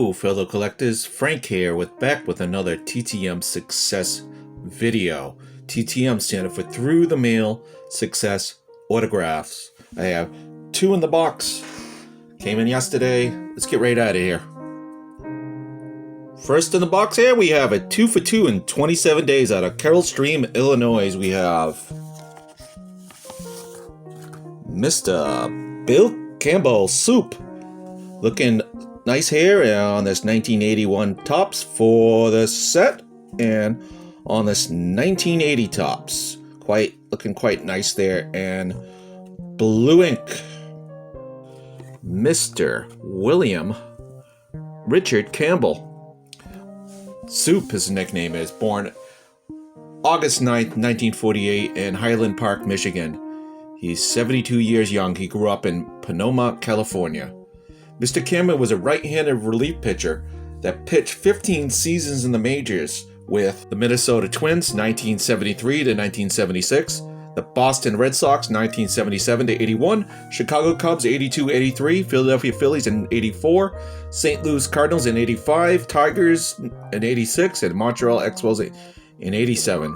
Hello fellow collectors, Frank here back with another TTM Success video. TTM standing for Through the Mail Success Autographs. I have 2 in the box. Came in yesterday. Let's get right out of here. First in the box here we have a 2 for 2 in 27 days out of Carroll Stream, Illinois. We have Mr. Bill Campbell Soup. Looking nice here on this 1981 Topps for the set, and on this 1980 Topps. Looking quite nice there, and blue ink. Mr. William Richard Campbell. Soup, his nickname is. Born August 9th, 1948 in Highland Park, Michigan. He's 72 years young. He grew up in Sonoma, California. Mr. Campbell was a right-handed relief pitcher that pitched 15 seasons in the majors with the Minnesota Twins 1973 to 1976, the Boston Red Sox 1977 to 81, Chicago Cubs 82-83, Philadelphia Phillies in 84, St. Louis Cardinals in 85, Tigers in 86, and Montreal Expos in 87.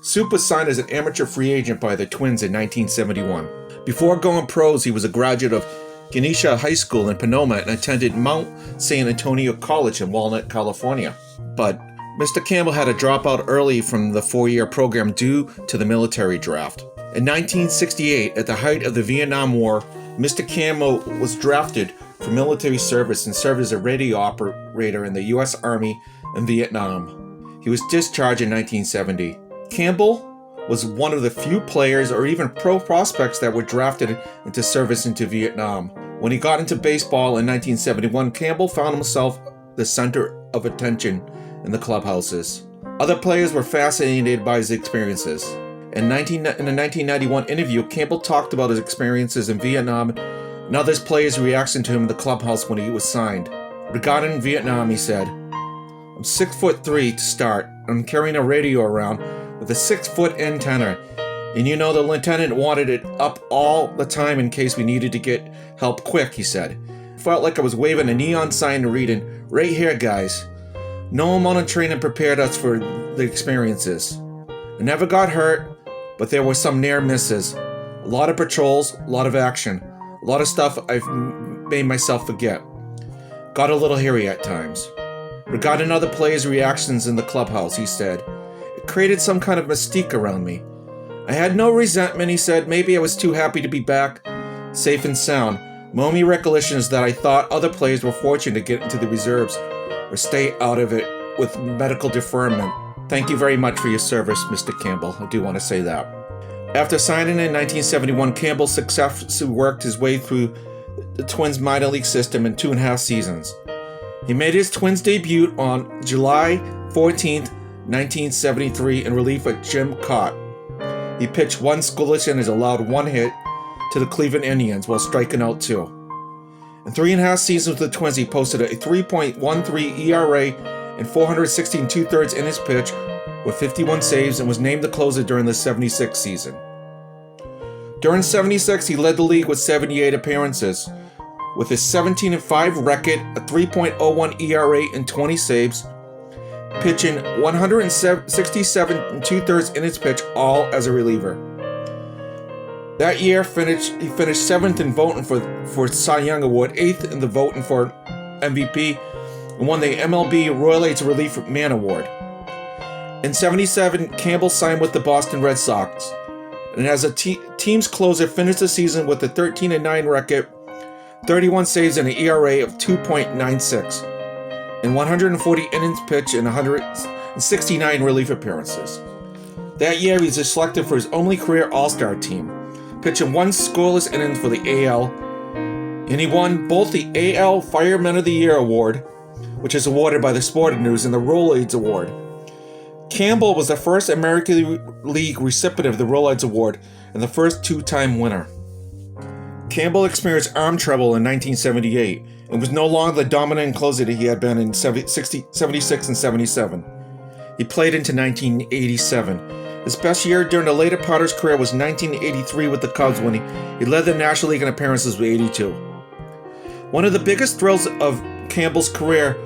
Soup was signed as an amateur free agent by the Twins in 1971. Before going pros, he was a graduate of Ganesha High School in Sonoma and attended Mount San Antonio College in Walnut, California. But Mr. Campbell had to drop out early from the 4-year program due to the military draft. In 1968, at the height of the Vietnam War, Mr. Campbell was drafted for military service and served as a radio operator in the U.S. Army in Vietnam. He was discharged in 1970. Campbell was one of the few players or even pro prospects that were drafted into service into Vietnam. When he got into baseball in 1971, Campbell found himself the center of attention in the clubhouses. Other players were fascinated by his experiences. In a 1991 interview, Campbell talked about his experiences in Vietnam and other players' reaction to him in the clubhouse when he was signed. Regarding Vietnam, he said, "I'm 6'3" to start. I'm carrying a radio around with a 6-foot antenna, and you know the lieutenant wanted it up all the time in case we needed to get help quick," he said. "Felt like I was waving a neon sign and reading, 'Right here, guys.' No amount of training prepared us for the experiences. I never got hurt, but there were some near misses. A lot of patrols, a lot of action, a lot of stuff I've made myself forget. Got a little hairy at times." Regarding other players' reactions in the clubhouse, he said, "It created some kind of mystique around me. I had no resentment," he said. "Maybe I was too happy to be back, safe and sound. My only recollection is that I thought other players were fortunate to get into the reserves or stay out of it with medical deferment. Thank you very much for your service, Mr. Campbell." I do want to say that. After signing in 1971, Campbell successfully worked his way through the Twins minor league system in 2.5 seasons. He made his Twins debut on July 14th, 1973 in relief of Jim Cott. He pitched 1 scoreless innings, allowed 1 hit to the Cleveland Indians while striking out 2. In 3.5 seasons with the Twins, he posted a 3.13 ERA and 416 2/3 innings pitch with 51 saves and was named the closer during the 76 season. During 76, he led the league with 78 appearances. With his 17-5 record, a 3.01 ERA and 20 saves, pitching 167 2/3 innings pitch, all as a reliever. That year, he finished 7th in voting for Cy Young Award, 8th in the voting for MVP, and won the MLB Royal Aids Relief Man Award. In 77, Campbell signed with the Boston Red Sox, and as a team's closer, finished the season with a 13-9 record, 31 saves and an ERA of 2.96. In 140 innings pitched and 169 relief appearances. That year, he was selected for his only career All-Star team, pitching 1 scoreless inning for the AL, and he won both the AL Fireman of the Year Award, which is awarded by the Sporting News, and the Rolaids Award. Campbell was the first American League recipient of the Rolaids Award and the first 2-time winner. Campbell experienced arm trouble in 1978 and was no longer the dominant closer that he had been in 76 and 77. He played into 1987. His best year during the later part of his career was 1983 with the Cubs when he led the National League in appearances with 82. One of the biggest thrills of Campbell's career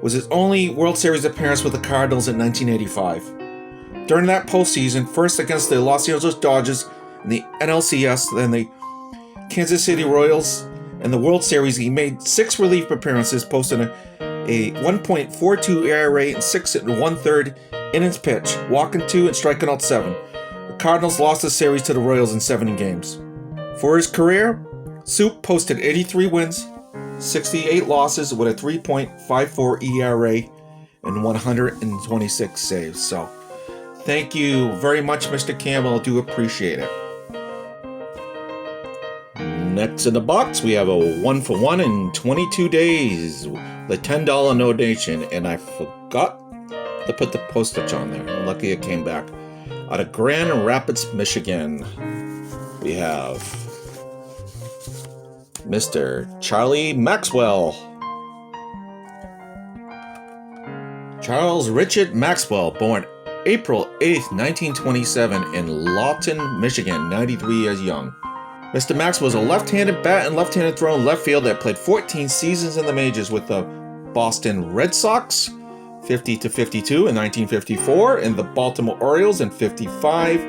was his only World Series appearance with the Cardinals in 1985. During that postseason, first against the Los Angeles Dodgers in the NLCS, then the Kansas City Royals in the World Series, he made 6 relief appearances, posting a 1.42 ERA and 6 1/3 innings pitched, walking 2 and striking out 7. The Cardinals lost the series to the Royals in 7 games. For his career, Soup posted 83 wins, 68 losses with a 3.54 ERA and 126 saves. So, thank you very much, Mr. Campbell. I do appreciate it. Next in the box, we have a 1-for-1 in 22 days, the $10 donation, and I forgot to put the postage on there. Lucky it came back. Out of Grand Rapids, Michigan, we have Mr. Charlie Maxwell. Charles Richard Maxwell, born April 8th, 1927 in Lawton, Michigan, 93 years young. Mr. Maxwell was a left-handed bat and left-handed throw in left field that played 14 seasons in the majors with the Boston Red Sox, 50-52 in 1954, and the Baltimore Orioles in 55,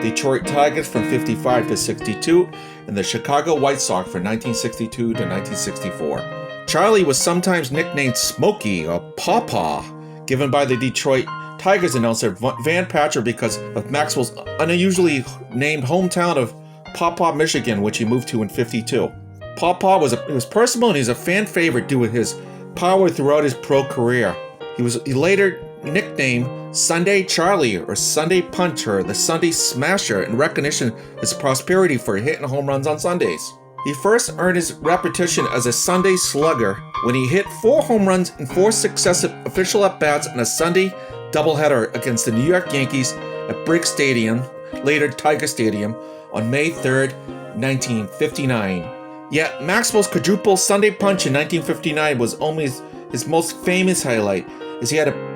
Detroit Tigers from 55 to 62, and the Chicago White Sox from 1962 to 1964. Charlie was sometimes nicknamed Smokey or Pawpaw, given by the Detroit Tigers announcer Van Patcher because of Maxwell's unusually named hometown of Pawpaw, Michigan, which he moved to in 52. Pawpaw was personal and he's a fan favorite due to his power throughout his pro career. He later nicknamed Sunday Charlie or Sunday Puncher, the Sunday Smasher, in recognition of his prosperity for hitting home runs on Sundays. He first earned his reputation as a Sunday slugger when he hit 4 home runs in 4 successive official at-bats in a Sunday doubleheader against the New York Yankees at Briggs Stadium, later Tiger Stadium, on May 3rd, 1959. Yet Maxwell's quadruple Sunday punch in 1959 was only his most famous highlight, as he had a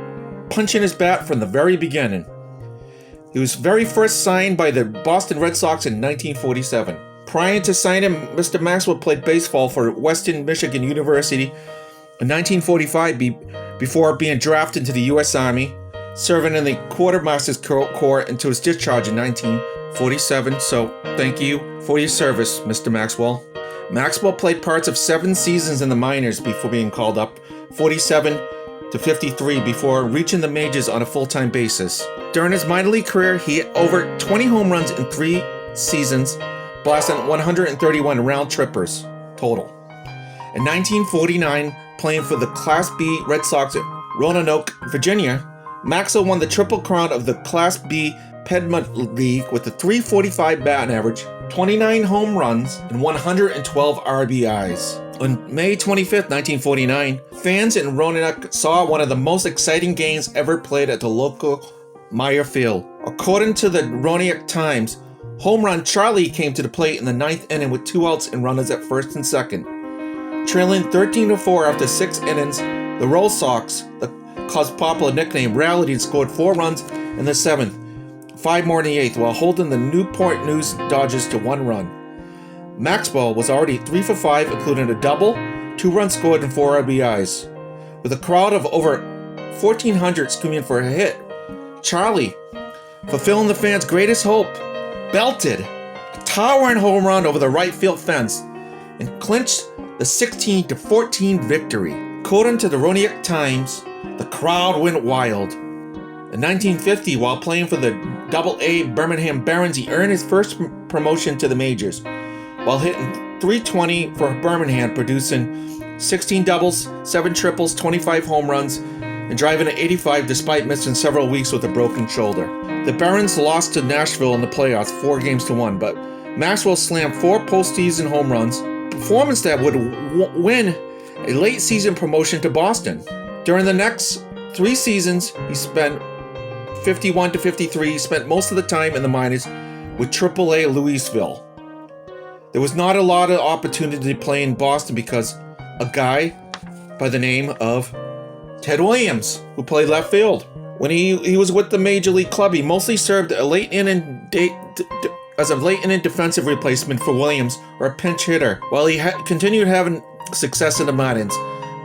punch in his bat from the very beginning. He was very first signed by the Boston Red Sox in 1947. Prior to signing him, Mr. Maxwell played baseball for Western Michigan University in 1945 before being drafted into the U.S. Army, serving in the Quartermaster's Corps until his discharge in 1947. So thank you for your service, Mr. Maxwell. Maxwell played parts of 7 seasons in the minors before being called up, 47 to 53 before reaching the majors on a full-time basis. During his minor league career, he hit over 20 home runs in 3 seasons, blasting 131 round trippers total. In 1949, playing for the Class B Red Sox at Roanoke, Virginia, Maxwell won the Triple Crown of the Class B Piedmont League with a .345 batting average, 29 home runs, and 112 RBIs. On May 25th, 1949, fans in Roanoke saw one of the most exciting games ever played at the local Meyer Field. According to the Roanoke Times, home run Charlie came to the plate in the 9th inning with 2 outs and runners at first and second. Trailing 13-4 after 6 innings, the Red Sox, the popular nickname, rallied and scored 4 runs in the 7th, 5 more in the 8th, while holding the Newport News Dodgers to 1 run. Maxwell was already 3 for 5, including a double, 2 runs scored, and 4 RBIs. With a crowd of over 1,400 screaming for a hit, Charlie, fulfilling the fans' greatest hope, belted a towering home run over the right field fence and clinched the 16-14 victory. According to the Roanoke Times, the crowd went wild. In 1950, while playing for the Double-A Birmingham Barons, he earned his first promotion to the majors, while hitting .320 for Birmingham, producing 16 doubles, 7 triples, 25 home runs, and driving an 85 despite missing several weeks with a broken shoulder. The Barons lost to Nashville in the playoffs 4-1, but Maxwell slammed 4 postseason home runs, performance that would win a late season promotion to Boston. During the next 3 seasons, he spent 51 to 53. He spent most of the time in the minors with AAA Louisville. There was not a lot of opportunity to play in Boston because a guy by the name of Ted Williams, who played left field. When he was with the Major League club, he mostly served as a late inning defensive replacement for Williams or a pinch hitter, while he continued having success in the minors.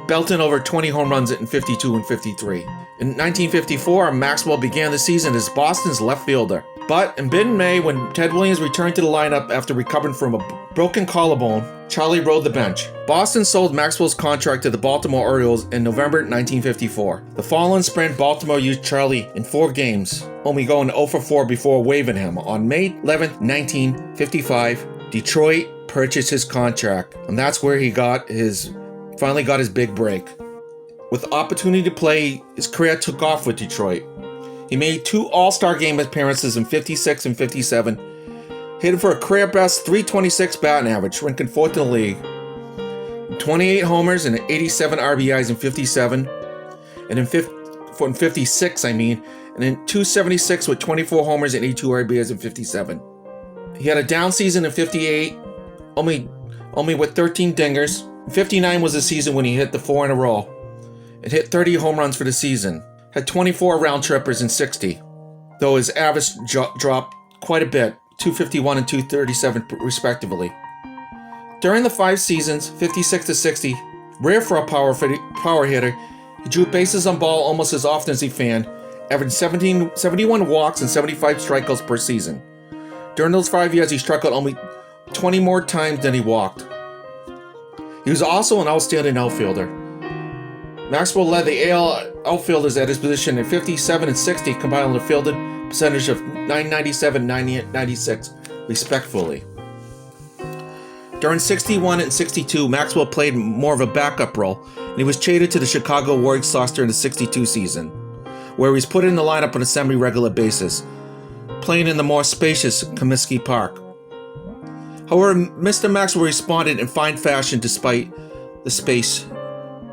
belting over 20 home runs in 52 and 53. In 1954, Maxwell began the season as Boston's left fielder. But in mid-May, when Ted Williams returned to the lineup after recovering from a broken collarbone, Charlie rode the bench. Boston sold Maxwell's contract to the Baltimore Orioles in November 1954. The following spring, Baltimore used Charlie in 4 games, only going 0 for 4 before waiving him. On May 11, 1955, Detroit purchased his contract, and that's where he finally got his big break. With opportunity to play, his career took off with Detroit. He made 2 All-Star Game appearances in 56 and 57, hitting for a career best .326 batting average, ranking 4th in the league. 28 homers and 87 RBIs in 57, and in 56, and in 276 with 24 homers and 82 RBIs in 57. He had a down season in 58, only with 13 dingers. 59 was the season when he hit the 4 in a row. It hit 30 home runs for the season. Had 24 round trippers in 60, though his average dropped quite a bit, 251 and 237 respectively. During the 5 seasons, 56 to 60, rare for a power hitter, he drew bases on ball almost as often as he fanned, averaged 71 walks and 75 strikeouts per season. During those 5 years, he struck out only 20 more times than he walked. He was also an outstanding outfielder. Maxwell led the AL outfielders at his position in 57 and 60, combining a fielded percentage of .997 and .996, respectively. During 61 and 62, Maxwell played more of a backup role, and he was traded to the Chicago White Sox during the 62 season, where he was put in the lineup on a semi-regular basis, playing in the more spacious Comiskey Park. However, Mr. Maxwell responded in fine fashion despite the space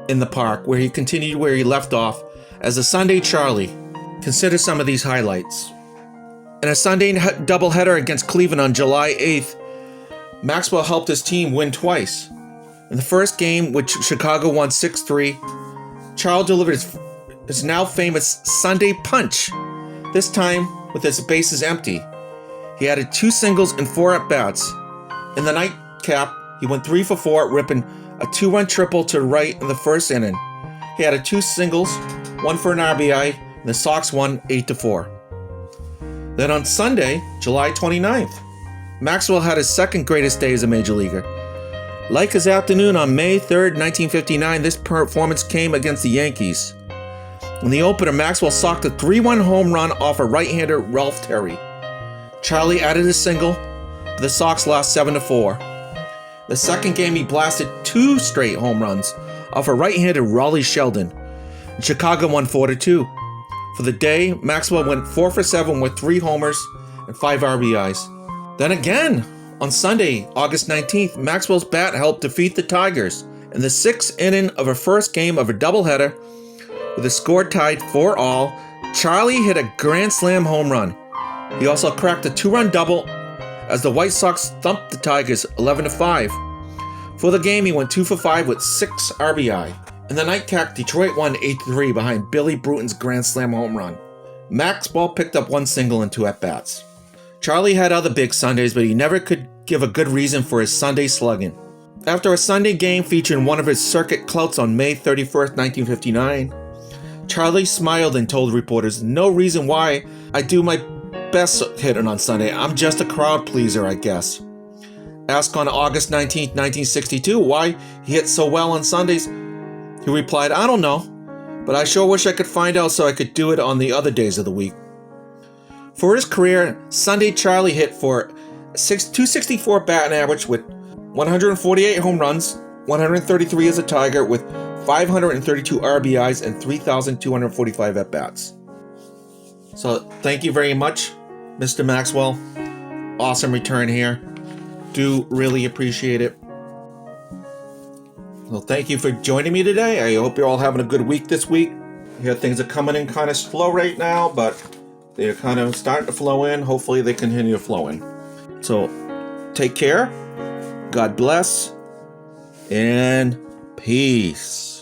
in the park, where he continued where he left off as a Sunday Charlie. Consider some of these highlights. In a Sunday doubleheader against Cleveland on July 8th, Maxwell helped his team win twice. In the first game, which Chicago won 6-3, Charlie delivered his now famous Sunday punch, this time with his bases empty. He added 2 singles and 4 at-bats. In the nightcap, he went 3 for 4, ripping a 2-run triple to the right in the first inning. He added 2 singles, 1 for an RBI, and the Sox won 8-4. Then on Sunday, July 29th, Maxwell had his second greatest day as a major leaguer. Like his afternoon on May 3rd, 1959, this performance came against the Yankees. In the opener, Maxwell socked a 3-1 home run off a right-hander Ralph Terry. Charlie added a single, but the Sox lost 7-4. The second game, he blasted 2 straight home runs off a right-handed Raleigh Sheldon, and Chicago won 4-2. For the day, Maxwell went 4 for 7 with 3 homers and 5 RBIs. Then again, on Sunday, August 19th, Maxwell's bat helped defeat the Tigers in the 6th inning of a first game of a doubleheader. With the score tied 4-all, Charlie hit a grand slam home run. He also cracked a 2-run double as the White Sox thumped the Tigers 11-5. For the game, he went 2 for 5 with 6 RBI. In the nightcap, Detroit won 8-3 behind Billy Bruton's grand slam home run. Maxwell picked up 1 single and 2 at-bats. Charlie had other big Sundays, but he never could give a good reason for his Sunday slugging. After a Sunday game featuring one of his circuit clouts on May 31st, 1959, Charlie smiled and told reporters, "No reason why I do my best hitting on Sunday. I'm just a crowd pleaser, I guess." Asked on August 19, 1962, why he hit so well on Sundays, he replied, "I don't know, but I sure wish I could find out so I could do it on the other days of the week." For his career, Sunday Charlie hit for 264 batting average with 148 home runs, 133 as a Tiger with 532 RBIs and 3,245 at-bats. So thank you very much, Mr. Maxwell. Awesome return here. Do really appreciate it. Well, thank you for joining me today. I hope you're all having a good week this week. Here things are coming in kind of slow right now, but they're kind of starting to flow in. Hopefully they continue flowing. So take care. God bless. And peace.